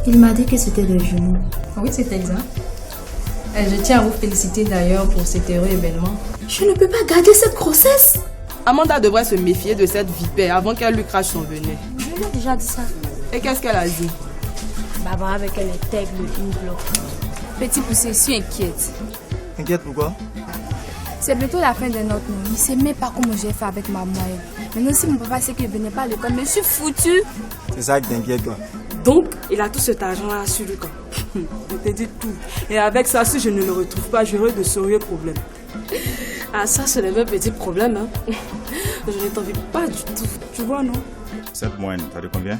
Il m'a dit que c'était des jumeaux. Oui, c'est exact. Et je tiens à vous féliciter d'ailleurs pour cet heureux événement. Je ne peux pas garder cette grossesse. Amanda devrait se méfier de cette vipère avant qu'elle lui crache son venin. Je lui ai déjà dit ça. Et qu'est-ce qu'elle a dit? Barbara avec elle est teigle, une bloc. Petit poussé, je suis inquiète. Inquiète pourquoi? C'est bientôt la fin de notre nuit. Il ne sait même pas comment j'ai fait avec ma moyenne. Maintenant, si mon papa sait qu'il ne venait pas à l'école, mais je suis foutue. C'est ça qui t'inquiète toi. Donc, il a tout cet argent-là sur lui. Je te dis tout. Et avec ça, si je ne le retrouve pas, j'aurai de sérieux problèmes. Ah, ça, c'est le même petit problème. Hein. Je ne t'envie pas du tout. Tu vois, non? Cette moyenne, ça te convient?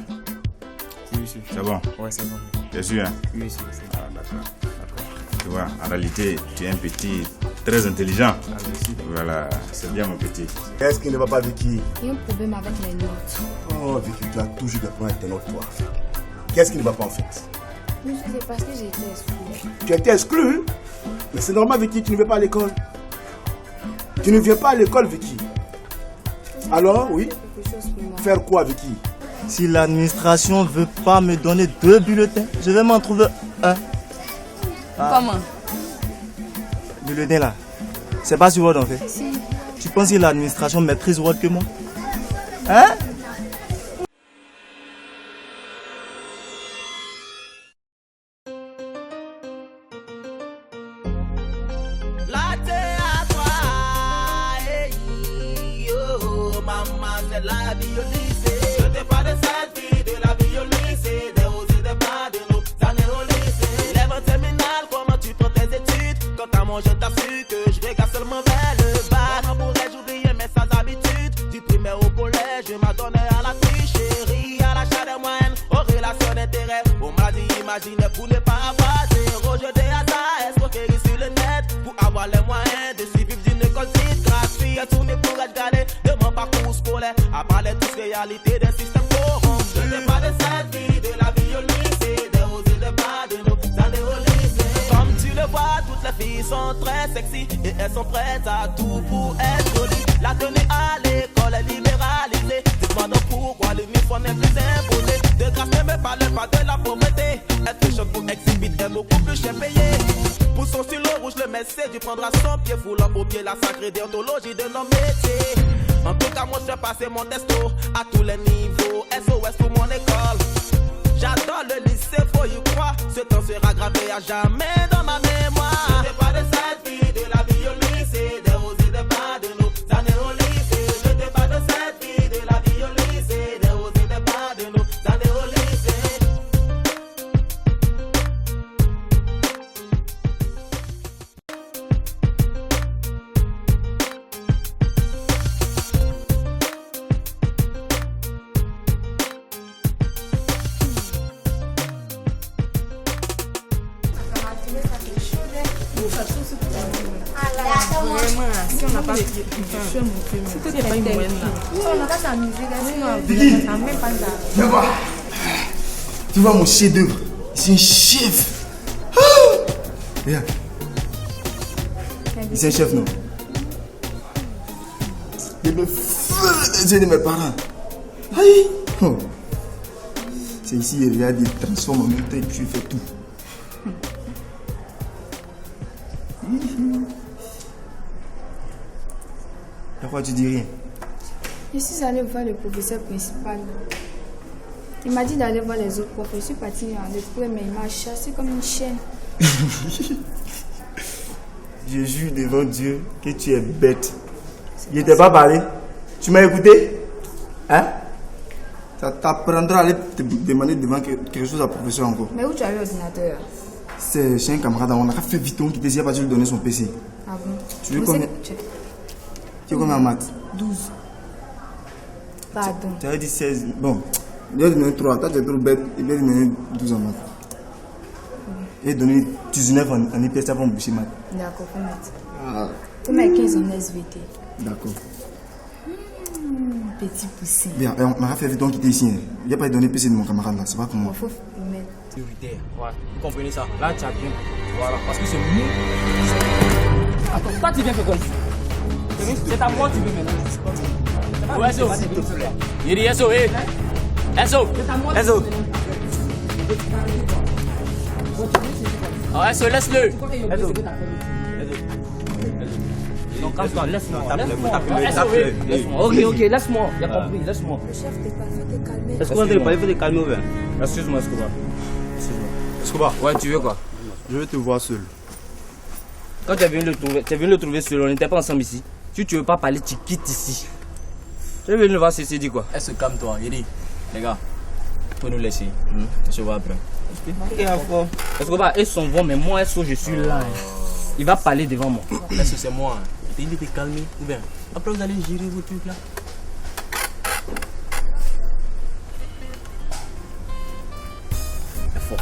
Oui. C'est bon? Ouais, c'est bon. T'es sûr, hein? Oui. Ah, d'accord. Tu vois, en réalité, tu es un petit très intelligent. Ah, merci. Voilà, c'est bien mon petit. Qu'est-ce qui ne va pas, Vicky? Il y a un problème avec les notes. Oh, Vicky, tu as toujours des problèmes avec tes notes, toi. Qu'est-ce qui ne va pas en fait? Oui, c'est parce que j'ai été exclue. Tu as été exclu? Mais c'est normal, Vicky, tu ne viens pas à l'école. Tu ne viens pas à l'école, Vicky. Alors, oui? Quelque chose pour moi. Faire quoi, Vicky? Si l'administration ne veut pas me donner 2 bulletins, je vais m'en trouver un. Comment? Bulletin là. C'est pas sur Word en fait. Si. Tu penses que l'administration maîtrise Word que moi? Hein? La vie au lycée, je t'ai pas de cette vie de la vie au lycée, des hauts et des bas de nos années au lycée. Lève en terminale, comment tu prends tes études? Quant à moi, je t'assure que je regarde seulement vers le bas. Comment pourrais-je oublier mes sales habitudes? Du primaire au collège, je m'adonnais à la tricherie, à l'achat des moyennes, aux relations d'intérêt. On m'a dit, imaginez pour ne pas avoir zéro jeu de hasard, escroquerie sur le net, pour avoir les moyens de suivre d'une école dite gratuite. J'ai tourné pour être gardé de mon parcours scolaire. À part les douces réalités des systèmes corrompus. Je n'ai pas de cette vie de la vie au lycée, des hauts et des bas de nos années au lycée. Comme tu le vois, toutes les filles sont très sexy et elles sont prêtes à tout pour être jolies. La tenue à l'école est libéralisée. Dis-moi donc pourquoi l'uniforme n'est plus imposé. De grâce, ne me parle pas de la pauvreté. Être choc pour exhibit est beaucoup plus cher payé. Pour son stylo rouge, le messie du prendra son pied, foulant au pied la sacrée déontologie de nos métiers. En tout cas, moi je fais passer mon testo à tous les niveaux. SOS pour mon école. J'adore le lycée, faut y croire. Ce temps sera gravé à jamais dans ma mémoire. Je n'ai pas de cette vie de la vie au lycée, des hauts et des bas de nos années au lycée. Je n'ai pas de cette vie de la vie au lycée, des hauts et des bas de nos années au lycée. Vraiment, si on n'a pas c'était pas une moyenne là. On va s'amuser là. Vicky, viens voir. Tu vois mon chef d'œuvre. C'est un chef. Ah! Regarde. C'est un chef, non? Il me feu des yeux de mes parents. Aïe. Oh. C'est ici, il regarde, il transforme en même temps et puis il fait tout. Pourquoi tu dis rien? Je suis allée voir le professeur principal. Il m'a dit d'aller voir les autres profs. Je suis partie en épreuve, mais il m'a chassé comme une chienne. Je jure devant Dieu que tu es bête. Il t'ai pas parlé. Tu m'as écouté? Hein? Ça t'apprendra à aller te demander devant quelque chose à professeur encore. Mais où tu as eu l'ordinateur? C'est chez un camarade, on a fait vite, on qui était ici, pas dû lui donner son PC. Ah bon? Tu veux combien? Tu es combien en maths? 12. Pardon. Tu avais dit 16. Bon, il a donné 3. Toi, tu es trop bête. Il a donné 12 en maths. Il a donné 19 en IPS avant boucher maths. D'accord, faut mettre. Ah. Faut mettre 15 en SVT. D'accord. Petit poussé. Bien, on m'a fait vite, on quitter ici. Il n'y a pas donné PC de mon camarade là, c'est pas pour moi. Il faut mettre. Prioritaire, ouais. Vous comprenez ça? Là, tu as bien. Voilà, parce que c'est nous. Attends, toi, tu viens faire quoi? C'est à moi que tu veux maintenant. Ouais, SO. Il dit SO, hé. SO. SO. Ouais, laisse-le. Non, calme-toi, laisse-moi. Ok, laisse-moi. Il a compris, laisse-moi. Le chef t'es pas fait te calmer. Est-ce qu'on va te calmer ou bien? Excuse-moi, Escobar. Escobar, Ouais, tu veux quoi? je veux te voir seul. Quand tu es venu le trouver seul, on n'était pas ensemble ici. Si tu veux pas parler, tu quittes ici. Tu es venu le voir, c'est dit quoi? Eh, calme-toi, Yedi. Les gars, faut nous laisser. On se voit après. Escobar, elles sont bons, mais moi, je suis là. Il va parler devant moi. Est-ce que c'est moi? T'as dit de te calmer ou bien? Après, vous allez gérer vos trucs là. C'est fort.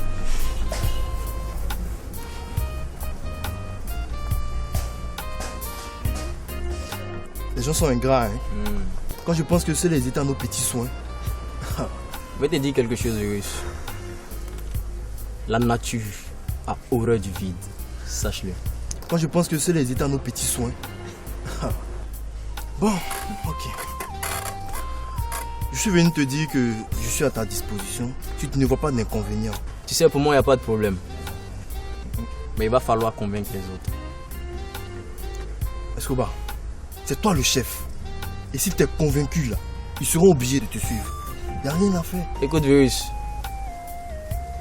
Les gens sont ingrats, hein. Quand je pense que c'est les états nos petits soins. Je vais te dire quelque chose, Virus. La nature a horreur du vide. Sache-le. Quand je pense que c'est les états nos petits soins. Bon, ok. Je suis venu te dire que je suis à ta disposition. Si tu ne vois pas d'inconvénient. Tu sais, pour moi, il n'y a pas de problème. Mais il va falloir convaincre les autres. Escobar, c'est toi le chef. Et si tu es convaincu là, ils seront obligés de te suivre. Il n'y a rien à faire. Écoute, Virus.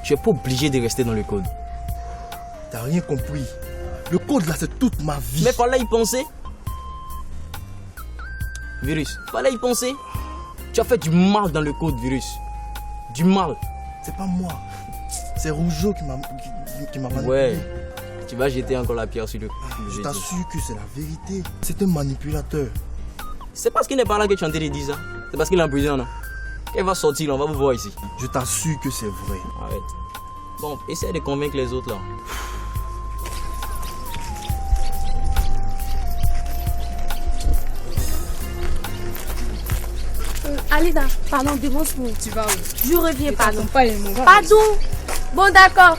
Tu n'es pas obligé de rester dans le code. T'as rien compris. Le code là, c'est toute ma vie. Mais fallait y penser. Virus, fallait y penser. Tu as fait du mal dans le code, Virus. Du mal. C'est pas moi. C'est Rougeau qui m'a manipulé. Ouais. Tu vas jeter encore la pierre sur le... Je t'assure que c'est la vérité. C'est un manipulateur. C'est parce qu'il n'est pas là que tu es en train de dire ça. C'est parce qu'il est en prison, là. Quand il va sortir, là, on va vous voir ici. Je t'assure que c'est vrai. Arrête. Bon, essaie de convaincre les autres, là. Alida, pardon, devance-moi. Tu vas où? Je reviens, pardon. Pas les mots. Pardon. Bon, d'accord.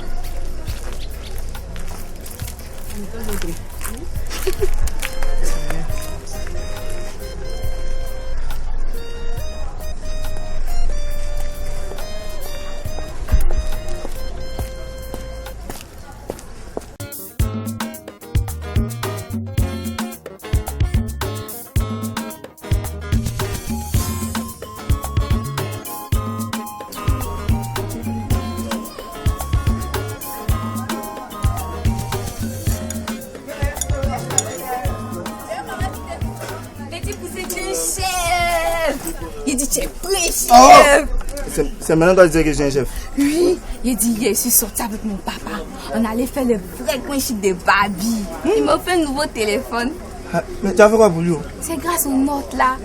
Il dit tu es prêt, chef. Oh, c'est maintenant que tu dis que j'ai un chef. Oui, il dit hier, je suis sortie avec mon papa. On allait faire le vrai coin chic de Barbie. Il m'a fait un nouveau téléphone. Ah, mais tu as fait quoi pour lui? C'est grâce aux notes là.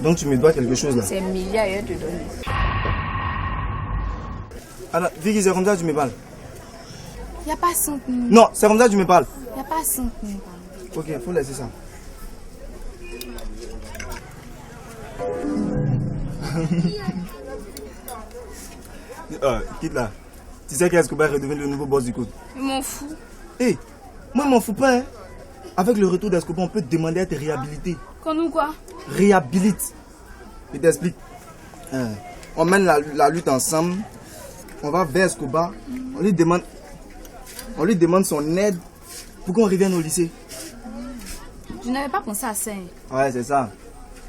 Donc tu me dois quelque chose là. C'est un milliard à te donner. Alors, Vicky, c'est comme ça que tu me parles? Il n'y a pas 5 minutes. Non, c'est comme ça que tu me parles. Il n'y a pas 5 minutes. Ok, il faut laisser ça. Quitte là. Tu sais qu'Escobar est devenu le nouveau boss du code. Je m'en fous. Hé, moi je m'en fous pas. Hein. Avec le retour d'Escobar, on peut demander à te réhabiliter. Quand nous quoi? Réhabilite. Je t'explique. On mène la lutte ensemble. On va vers Escobar. On lui demande son aide pour qu'on revienne au lycée. Je n'avais pas pensé à ça. Ouais, c'est ça.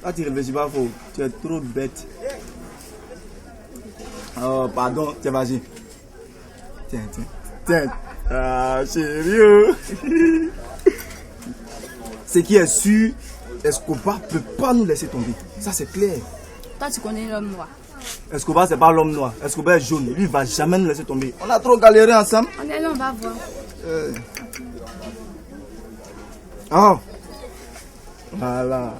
Toi, tu réfléchis pas faux. Tu es trop bête. Oh, pardon. Tiens, vas-y. Tiens. Ah, chérie. Ce qui est sûr, Escobar ne peut pas nous laisser tomber. Ça, c'est clair. Toi, tu connais l'homme noir. Escobar, c'est pas l'homme noir. Escobar est jaune. Lui, il va jamais nous laisser tomber. On a trop galéré ensemble. On est là, on va voir. Oh. Voilà.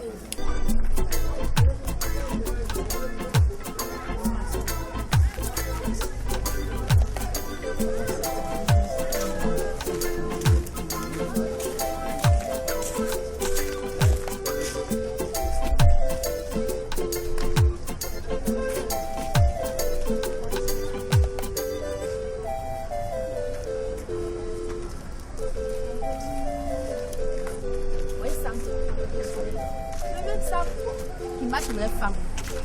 Il m'a trouvé femme.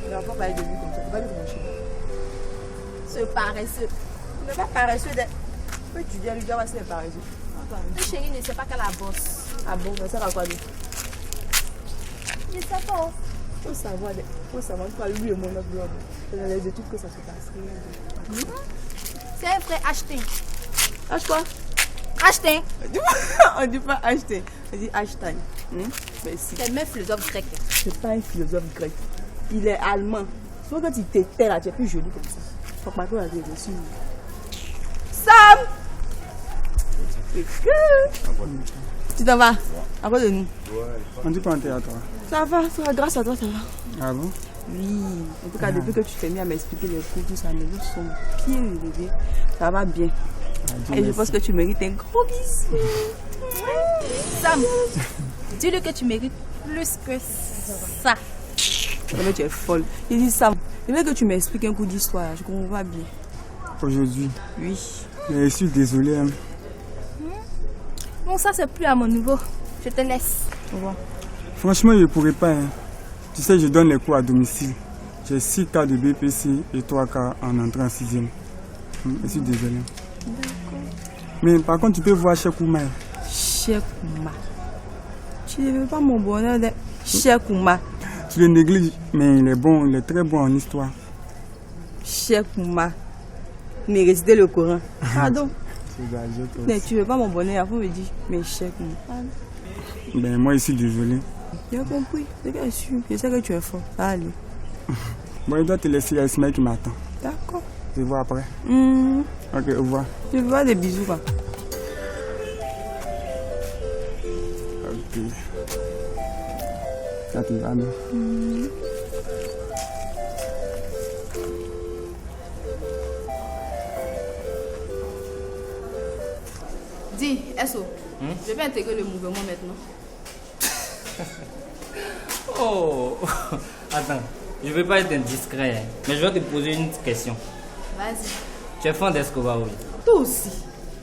Il va pas parler de lui comme ça, il va lui brancher. Ce paresseux. Il n'est pas paresseux d'être. Oui, tu dis à lui dire, c'est pas raison. Le chéri ne sait pas qu'elle a bosse. Ah bon, mais ça va quoi dire? Je ne sais pas. Faut savoir, pas lui et mon autre blog. C'est dans les études que ça se passe. C'est vrai, acheter. Ach quoi? Acheter. On dit pas acheter, on dit hashtag. Merci. C'est même philosophe grec. C'est pas un philosophe grec. Il est allemand. Soit quand il t'était là, tu es plus joli comme ça. Faut pas que tu aies reçu. Sam! Tu t'en vas? À cause de nous. On dit pas un théâtre. Ça va, grâce à toi, ça va. Ah bon? Oui. En tout cas, depuis que tu t'es mis à m'expliquer les cours, tout ça, mes yeux sont bien élevés. Ça va bien. Et je pense que tu mérites un gros bisou. Sam, dis-lui que tu mérites plus que ça. Mais tu es folle. Il dit Sam, je veux que tu m'expliques un coup d'histoire. Je comprends pas bien. Aujourd'hui? Oui. Mais je suis désolé. Hein. Bon, ça, c'est plus à mon niveau. Je te laisse. Au revoir. Franchement, je ne pourrais pas. Hein. Tu sais, je donne les cours à domicile. J'ai 6 cas de BPC et 3 cas en entrée en 6e. Je suis désolé. Mais par contre, tu peux voir Cheikh Ouma. Cheikh Ouma. Tu ne veux pas mon bonheur de Cheikh Ouma. Tu le négliges, mais il est bon, il est très bon en histoire. Cheikh Ouma. Mais réciter le Coran. Pardon. Mais tu veux pas mon bonheur, après me dire, mais Cheikh Ouma. Ben moi, je suis désolé. J'ai compris, c'est bien sûr. Je sais que tu es fort. Allez. Bon, il doit te laisser, il y a Ismaël qui m'attend. D'accord. Je te vois après. Ok, au revoir. Je veux voir des bisous, quoi. Ok. Ça te va, non? Dis, SO, je vais intégrer le mouvement maintenant. Oh, attends, je ne vais pas être indiscret, hein, mais je vais te poser une question. Vas-y. Tu es fan d'Escobar, oui? Toi aussi.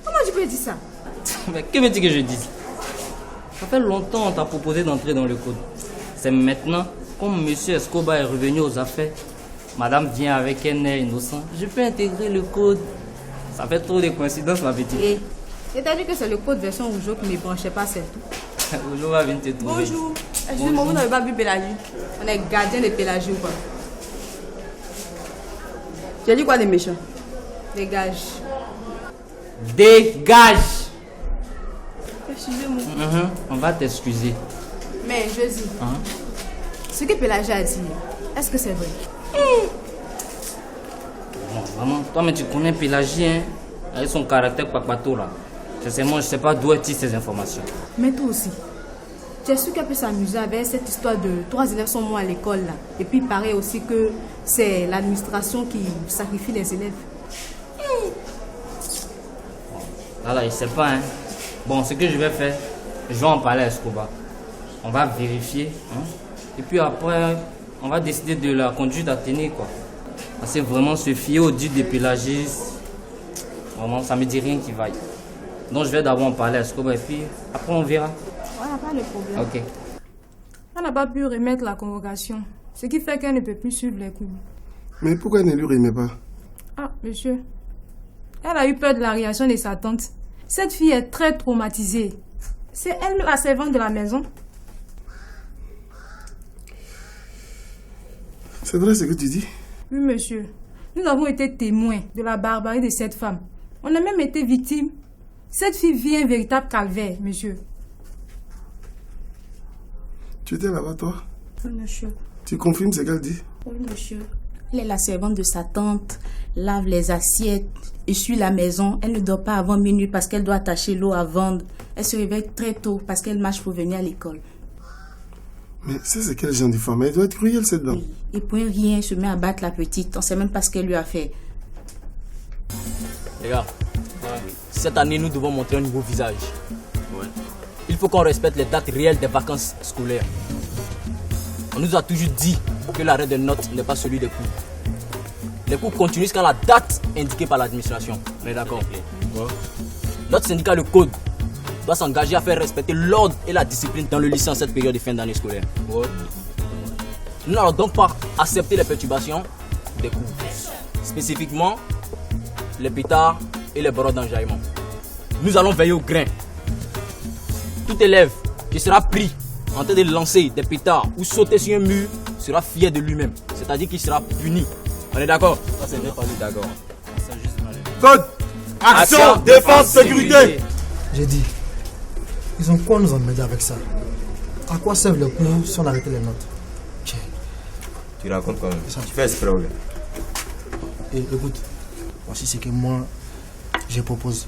Comment tu peux dire ça? Mais que veux-tu que je dise? Ça fait longtemps qu'on t'a proposé d'entrer dans le code. C'est maintenant, comme M. Escobar est revenu aux affaires, madame vient avec un air innocent, je peux intégrer le code. Ça fait trop de coïncidences, ma petite. Et c'est-à-dire que c'est le code version Rougeau qui ne me branchait pas, c'est tout. Rougeau va venir te trouver. Bonjour. Excusez-moi, vous n'avez pas vu Pélagie? On est gardien de Pélagie ou quoi? Tu as dit quoi des méchants? Dégage. Dégage! Excusez-moi. On va t'excuser. Mais je dis, ce que Pélagie a dit, est-ce que c'est vrai? Bon, vraiment, toi, mais tu connais Pélagie, hein, avec son caractère papato là. Sincèrement, je ne sais pas d'où elle tire ces informations. Mais toi aussi, tu es sûr qu'elle peut s'amuser avec cette histoire de 3 élèves sont morts à l'école là. Et puis il paraît aussi que c'est l'administration qui sacrifie les élèves. Là, je ne sais pas. Hein. Bon, ce que je vais faire, je vais en parler à Escobar. On va vérifier. Hein. Et puis après, on va décider de la conduite à tenir, quoi. Parce que vraiment se fier au dit des pélagistes, vraiment, ça ne me dit rien qui vaille. Donc je vais d'abord en parler à Escobar et puis après on verra. Ouais, pas de problème. Ok. Elle n'a pas pu remettre la convocation, ce qui fait qu'elle ne peut plus suivre les cours. Mais pourquoi elle ne lui remet pas? Ah, monsieur, elle a eu peur de la réaction de sa tante. Cette fille est très traumatisée. C'est elle la servante de la maison. C'est vrai ce que tu dis? Oui, monsieur. Nous avons été témoins de la barbarie de cette femme. On a même été victimes. Cette fille vit un véritable calvaire, monsieur. Tu étais là-bas, toi? Oui, monsieur. Tu confirmes ce qu'elle dit? Oui, monsieur. Elle est la servante de sa tante, lave les assiettes, essuie la maison. Elle ne dort pas avant minuit parce qu'elle doit attacher l'eau à vendre. Elle se réveille très tôt parce qu'elle marche pour venir à l'école. Mais c'est quel genre de femme? Elle doit être cruelle, cette dame. Oui. Et pour rien, elle se met à battre la petite. On ne sait même pas ce qu'elle lui a fait. Les gars, cette année, nous devons montrer un nouveau visage. Il faut qu'on respecte les dates réelles des vacances scolaires. On nous a toujours dit que l'arrêt de notes n'est pas celui des cours. Les cours continuent jusqu'à la date indiquée par l'administration. On est d'accord? Notre syndicat, le Code, doit s'engager à faire respecter l'ordre et la discipline dans le lycée en cette période de fin d'année scolaire. Nous n'allons donc pas accepter les perturbations des cours. Spécifiquement, les pétards et les brodes d'enjaillement. nous allons veiller au grain. Tout élève qui sera pris en train de lancer des pétards ou sauter sur un mur sera fier de lui-même. C'est-à-dire qu'il sera puni. On est d'accord? Ça, c'est pas d'accord. Code. Action, défense, sécurité. J'ai dit, ils ont quoi nous emmerder avec ça? À quoi servent les cours si on arrêtait les notes? Tu racontes quand même. Tu fais exprès, ouais. Et écoute, voici ce que moi je propose.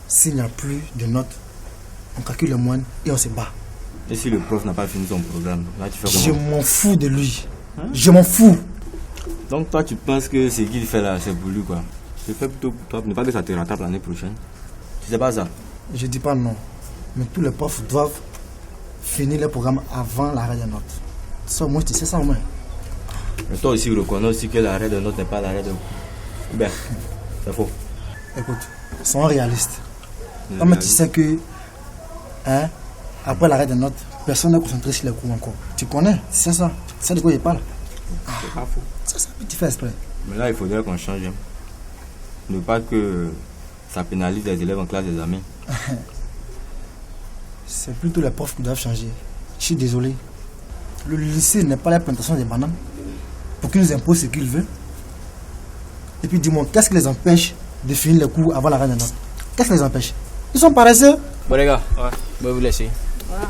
S'il n'y a plus de notes, on calcule les moines et on se bat. Et si le prof n'a pas fini son programme, là tu fais Je comment? m'en fous de lui. Je m'en fous. Donc toi tu penses que ce qu'il fait là c'est pour lui quoi? Je fais plutôt pour toi, ne pas que ça te rattrape l'année prochaine. Tu sais pas ça? Je dis pas non. Mais tous les profs doivent finir le programme avant l'arrêt des notes. Ça au moins tu sais ça au moins. Mais toi aussi reconnais aussi que l'arrêt de notes n'est pas l'arrêt de cours. Ben, c'est faux. Écoute, soyons réalistes. Non mais tu sais que hein, après l'arrêt des notes, personne n'est concentré sur les cours encore. Tu connais, c'est ça. C'est de quoi il parle. C'est pas faux. C'est ça que tu fais exprès. Mais là il faudrait qu'on change. Hein. Ne pas que ça pénalise les élèves en classe d'examen. C'est plutôt les profs qui doivent changer. Je suis désolé. Le lycée n'est pas la plantation des bananes pour qu'ils nous imposent ce qu'ils veulent. Et puis dis-moi, qu'est-ce qui les empêche de finir les cours avant l'arrêt des notes? Qu'est-ce qui les empêche? Ils sont paresseux. Bon les gars, je vais vous laisser.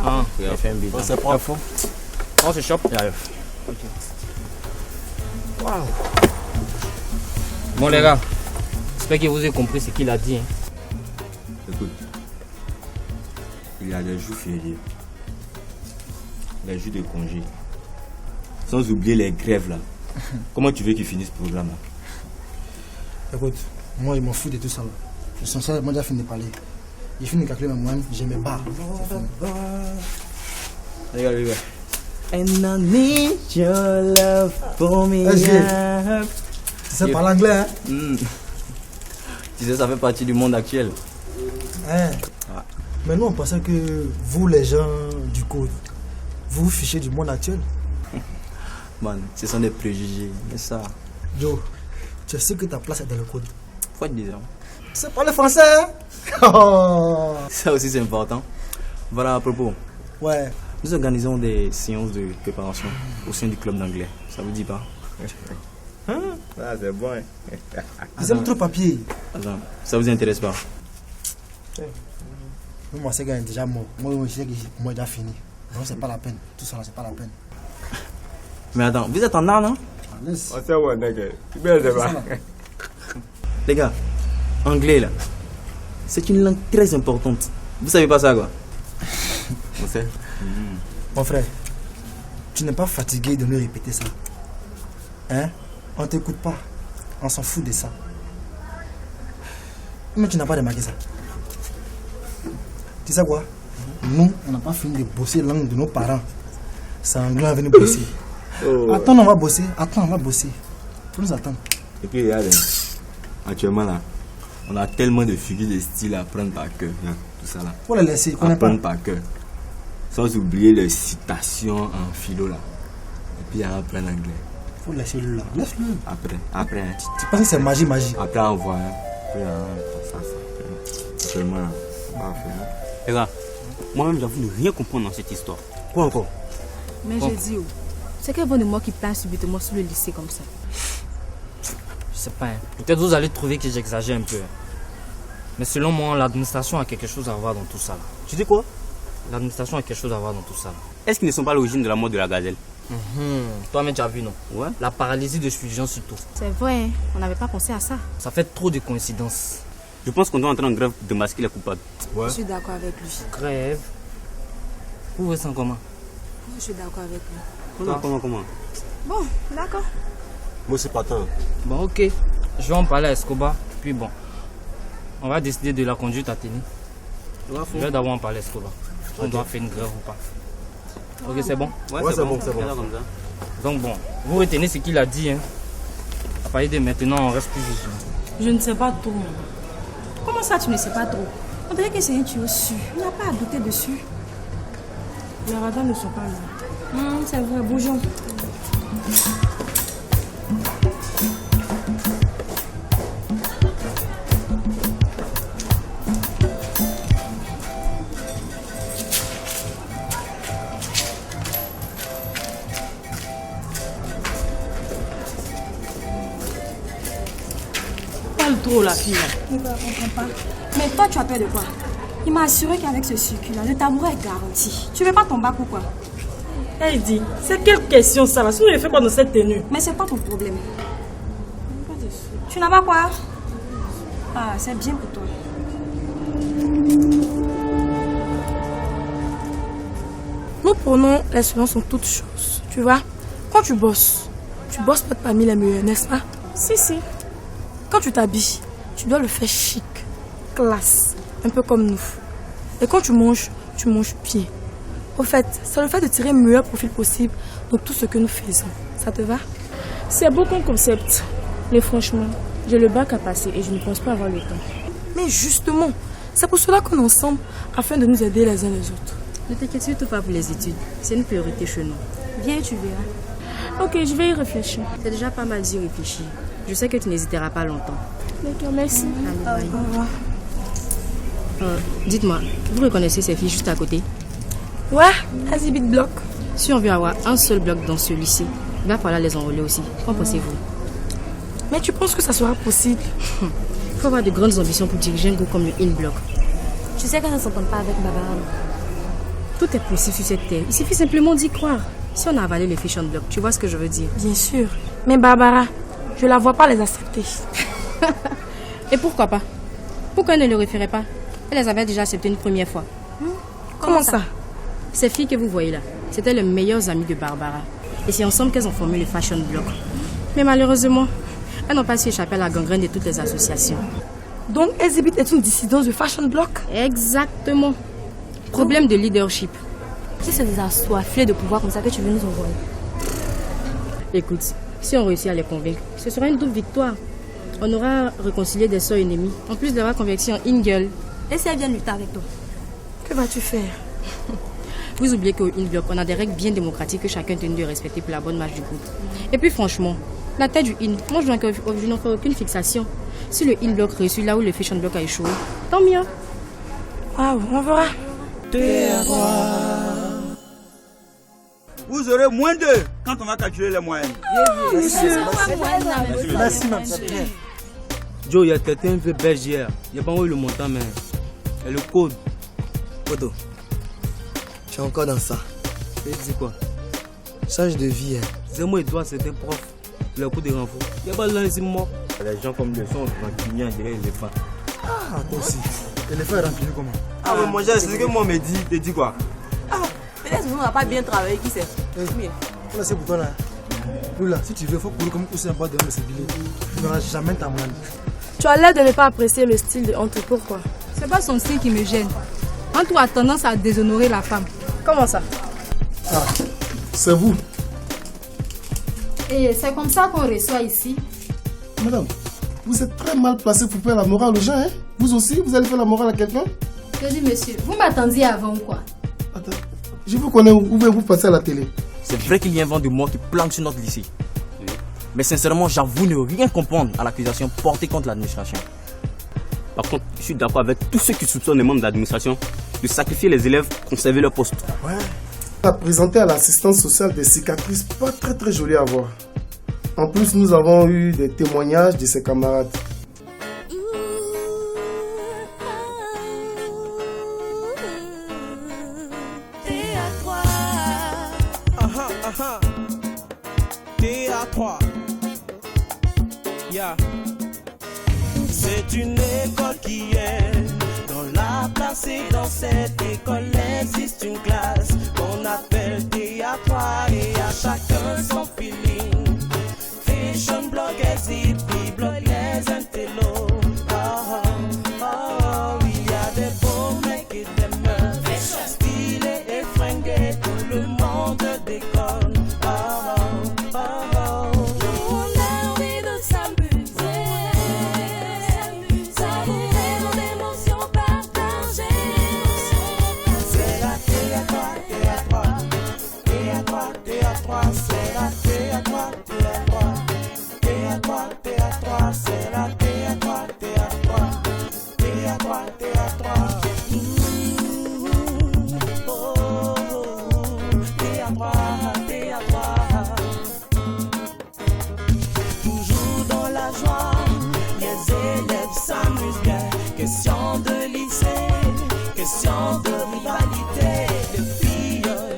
Ah, il a fait un bilan. c'est propre. On se chope. Ok. Wow. Bon les gars, j'espère que vous avez compris ce qu'il a dit. Écoute, il y a des jours fériés, les jours de congé, sans oublier les grèves là. Comment tu veux qu'ils finissent ce programme là? Écoute, moi je m'en fous de tout ça là. Je suis censé, moi j'ai fini de parler. J'ai fini de calculer mes moyens, je me bats. Regarde, regarde. And I need your love for me. Tu sais parler anglais, hein? Tu sais, ça fait partie du monde actuel. Hein? Mais nous on pensait que vous les gens du code, vous vous fichez du monde actuel. Man, ce sont des préjugés, mais ça... Joe, tu sais que ta place est dans le code. Faut te dire. Tu sais parler français, hein? Oh. Ça aussi c'est important. Voilà, à propos. Ouais. Nous organisons des séances de préparation au sein du club d'anglais. Ça vous dit pas? Ah, c'est bon. Ils aiment trop papier. Attends, ça vous intéresse pas? Moi, c'est gars déjà mort. Moi, je sais que moi, j'ai déjà fini. Non, c'est pas la peine. Tout ça, c'est pas la peine. Mais attends, vous êtes en art, non? Les gars, anglais là, c'est une langue très importante. Vous savez pas ça quoi? On sait. Mon frère, tu n'es pas fatigué de nous répéter ça. Hein? On t'écoute pas. On s'en fout de ça. Mais tu n'as pas remarqué ça. Tu sais quoi? Nous, on n'a pas fini de bosser la langue de nos parents. C'est anglais à venir bosser. Oh. Attends, on va bosser. Attends, on va bosser. Faut nous attendre. Et puis regarde, actuellement là, on a tellement de figures de style à prendre par cœur. Tout ça là. Faut les laisser, ils connaissent pas. Apprendre par cœur. Sans oublier les citations en philo là. Et puis à apprendre anglais. Faut laisser le là. Laisse-le. Après. Hein. Tu penses que c'est magie? Après on voit. Hein. Puis ça. Seulement, on va faire. Les gars, moi-même j'avoue ne rien comprendre dans cette histoire. Quoi encore? Mais j'ai dit, c'est quel bon de moi qui plane subitement sur le lycée comme ça? Je sais pas, hein. Peut-être vous allez trouver que j'exagère un peu. Mais selon moi, l'administration a quelque chose à voir dans tout ça. Là. Tu dis quoi? L'administration a quelque chose à voir dans tout ça. Là. Est-ce qu'ils ne sont pas à l'origine de la mort de la gazelle? Toi-même, tu as vu, non? Ouais. La paralysie de Fulgence surtout. C'est vrai, hein. On n'avait pas pensé à ça. Ça fait trop de coïncidences. Je pense qu'on doit entrer en grève de masquer les coupables. Je suis d'accord avec lui. Grève? Vous voyez ça comment? Je suis d'accord avec lui. Comment? Bon, d'accord. Moi c'est pas tant. Bon, ok. Je vais en parler à Escobar. Puis bon, on va décider de la conduite à tenir. Je vais d'abord en parler à Escobar. On doit faire une grève ou pas. Ok, c'est bon? Ouais, c'est bon. Donc bon, vous retenez ce qu'il a dit. Hein. À partir de maintenant, on reste plus vigilant. Je ne sais pas trop. Comment ça, tu ne sais pas trop? On dirait que c'est un tuyau su. Il n'y a pas à douter dessus. Les radars ne sont pas là. C'est vrai, bougeons. parle trop, la fille. Je ne comprends pas. Mais toi, tu as peur de quoi? Il m'a assuré qu'avec ce circuit-là, le tabouret est garanti. Tu veux pas ton bac ou quoi? Elle dit, c'est quelle question ça va? Sinon, il fait quoi dans cette tenue? Mais c'est pas ton problème. Tu n'as pas quoi? Ah, c'est bien pour toi. Nous prenons l'expérience en toutes choses. Tu vois, quand tu bosses pas parmi les meilleurs, n'est-ce pas? Si, si. Quand tu t'habilles, tu dois le faire chic, classe, un peu comme nous. Et quand tu manges bien. Au fait, c'est le fait de tirer le meilleur profil possible dans tout ce que nous faisons. Ça te va? C'est beau comme concept. Mais franchement, j'ai le bac à passer et je ne pense pas avoir le temps. Mais justement, c'est pour cela qu'on est ensemble, afin de nous aider les uns les autres. Ne t'inquiète surtout pas pour les études. C'est une priorité chez nous. Viens et tu verras. Ok, je vais y réfléchir. C'est déjà pas mal d'y réfléchir. Je sais que tu n'hésiteras pas longtemps. D'accord, merci. Allez, bye. Au revoir. Dites-moi, vous reconnaissez ces filles juste à côté? Ouais, Azibit Bloc. Si on veut avoir un seul bloc dans ce lycée, il va falloir les enrôler aussi. Qu'en pensez-vous? Mais tu penses que ça sera possible? Il faut avoir de grandes ambitions pour diriger un groupe comme le In-Block. Tu sais qu'elle ne s'entend pas avec Barbara. Tout est possible sur cette terre. Il suffit simplement d'y croire. Si on a avalé le Fashion Block, tu vois ce que je veux dire? Bien sûr. Mais Barbara, je la vois pas les accepter. Et pourquoi pas? Pourquoi elle ne le referait pas? Elle les avait déjà acceptées une première fois. Comment ça? Ces filles que vous voyez là, c'était les meilleures amies de Barbara. Et c'est ensemble qu'elles ont formé le Fashion Block. Mais malheureusement, elles n'ont pas su échapper à la gangrène de toutes les associations. Donc, Exhibit est une dissidence du Fashion Block? Exactement. Problème de leadership. Si c'est des assoiffés de pouvoir comme ça que tu veux nous envoyer. Écoute, si on réussit à les convaincre, ce sera une double victoire. On aura réconcilié des sœurs ennemies, en plus d'avoir converti en in-girl. Et si elle vient lutter avec toi? Que vas-tu faire? Vous oubliez qu'au In-Block, on a des règles bien démocratiques que chacun tenu de respecter pour la bonne marche du groupe. Et puis franchement, la tête du In, moi je n'en fais aucune fixation. Si le In-Block réussit là où le Fashion Block a échoué, tant mieux. Ah, on verra. Vous aurez moins d'eux quand on va calculer les moyennes. Merci, madame. Joe, il y a quelqu'un qui fait belge hier. Il n'y a pas envoyé le montant, mais. Et le code. Poto, tu es encore dans ça. Et tu dis quoi? Change de vie. Hein. C'est moi et toi, c'était prof. Le coup de renfort. Il n'y a pas de l'un ici mort. Les gens comme le sont rancuniers, on dirait les femmes. Ah, toi aussi. Et les femmes rancuniers comment? Ah, mais moi, c'est ce que moi me dit. Te dis quoi? Ah, peut-être que nous n'avons pas bien travaillé, qui sait? Là, c'est pour toi là. Là, si tu veux, il faut courir comme aussi un bas de ce billet. Tu n'auras jamais ta moine. Tu as l'air de ne pas apprécier le style de Anto. Pourquoi? C'est pas son style qui me gêne. Anto a tendance à déshonorer la femme. Comment ça? Ah, c'est vous. Et c'est comme ça qu'on reçoit ici. Madame, vous êtes très mal placé pour faire la morale aux gens. Hein? Vous aussi, vous allez faire la morale à quelqu'un? Je dis, monsieur, vous m'attendiez avant ou quoi? Attends, je vous connais, où vous passez à la télé? C'est vrai qu'il y a un vent de mort qui planque sur notre lycée. Mais sincèrement, j'avoue ne rien comprendre à l'accusation portée contre l'administration. Par contre, je suis d'accord avec tous ceux qui soupçonnent les membres de l'administration de sacrifier les élèves pour conserver leur poste. Ouais. On a présenté à l'assistance sociale des cicatrices pas très jolies à voir. En plus, nous avons eu des témoignages de ses camarades. Yeah. C'est une école qui est dans la place et dans cette école existe une classe qu'on appelle TA3 et à chacun son feeling. Fashion Block, Exhibit Block, les intellos. Il y a des beaux mecs et des meufs stylés et fringués, tout le monde déconne. Théâtre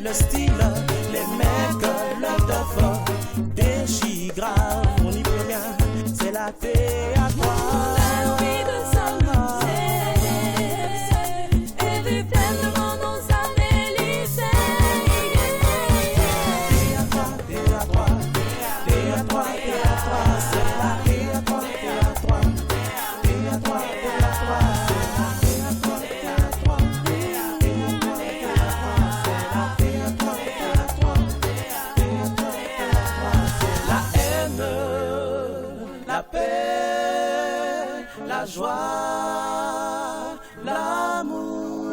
le style, les mecs, leur d'œuvre, déchire grave, on n'y peut rien, c'est la théâtre. La joie, l'amour,